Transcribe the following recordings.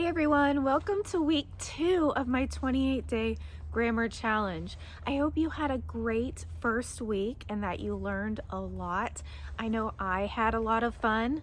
everyone, welcome to week 2 of my 28-day grammar challenge. I hope you had a great first week and that you learned a lot. I know I had a lot of fun.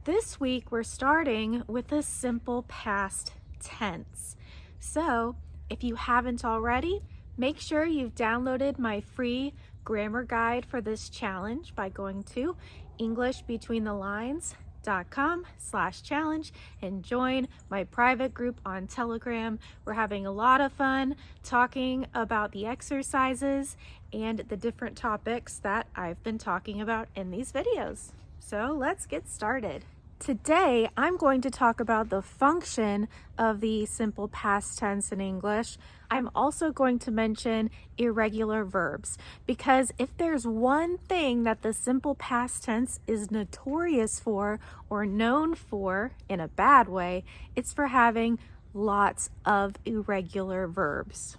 This week we're starting with a simple past tense. So if you haven't already, make sure you've downloaded my free grammar guide for this challenge by going to EnglishBetweenTheLines.com/challenge and join my private group on Telegram. We're having a lot of fun talking about the exercises and the different topics that I've been talking about in these videos. So let's get started. Today, I'm going to talk about the function of the simple past tense in English. I'm also going to mention irregular verbs because if there's one thing that the simple past tense is notorious for or known for in a bad way, it's for having lots of irregular verbs.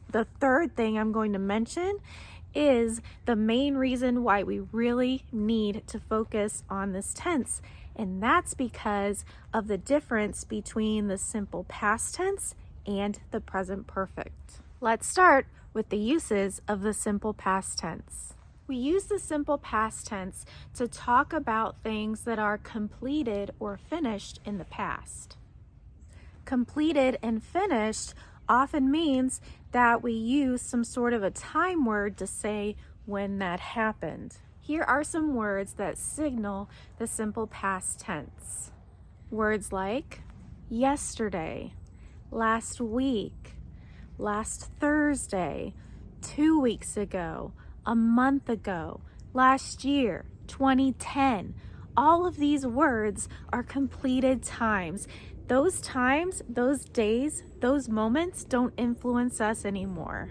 The third thing I'm going to mention is the main reason why we really need to focus on this tense. And that's because of the difference between the simple past tense and the present perfect. Let's start with the uses of the simple past tense. We use the simple past tense to talk about things that are completed or finished in the past. Completed and finished often means that we use some sort of a time word to say when that happened. Here are some words that signal the simple past tense. Words like yesterday, last week, last Thursday, 2 weeks ago, a month ago, last year, 2010. All of these words are completed times. Those times, those days, those moments don't influence us anymore.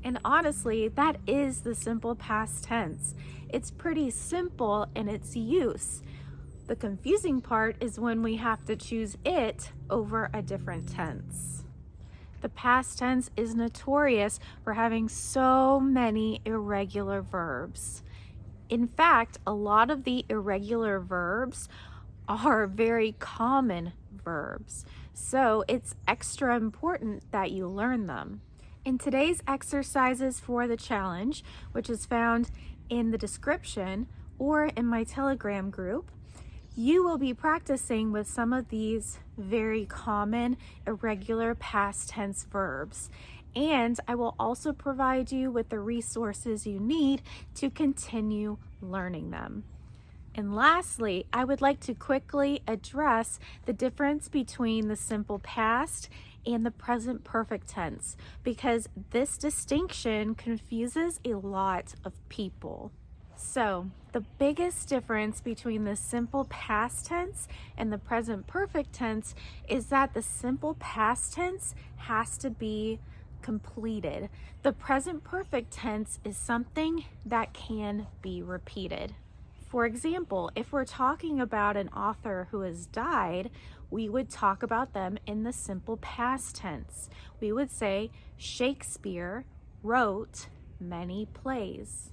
And honestly, that is the simple past tense. It's pretty simple in its use. The confusing part is when we have to choose it over a different tense. The past tense is notorious for having so many irregular verbs. In fact, a lot of the irregular verbs are very common verbs, so it's extra important that you learn them. In today's exercises for the challenge, which is found in the description or in my Telegram group, you will be practicing with some of these very common irregular past tense verbs. And I will also provide you with the resources you need to continue learning them. And lastly, I would like to quickly address the difference between the simple past and the present perfect tense, because this distinction confuses a lot of people. So the biggest difference between the simple past tense and the present perfect tense is that the simple past tense has to be completed. The present perfect tense is something that can be repeated. For example, if we're talking about an author who has died, we would talk about them in the simple past tense. We would say, Shakespeare wrote many plays.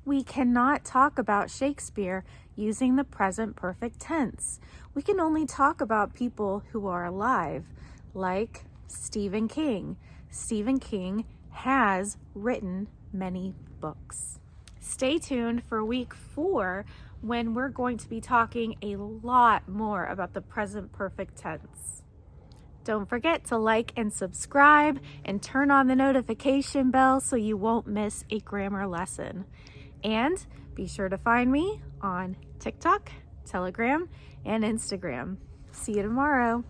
We cannot talk about Shakespeare using the present perfect tense. We can only talk about people who are alive, like Stephen King. Stephen King has written many books. Stay tuned for week 4 when we're going to be talking a lot more about the present perfect tense. Don't forget to like and subscribe and turn on the notification bell so you won't miss a grammar lesson. And be sure to find me on TikTok, Telegram, and Instagram. See you tomorrow.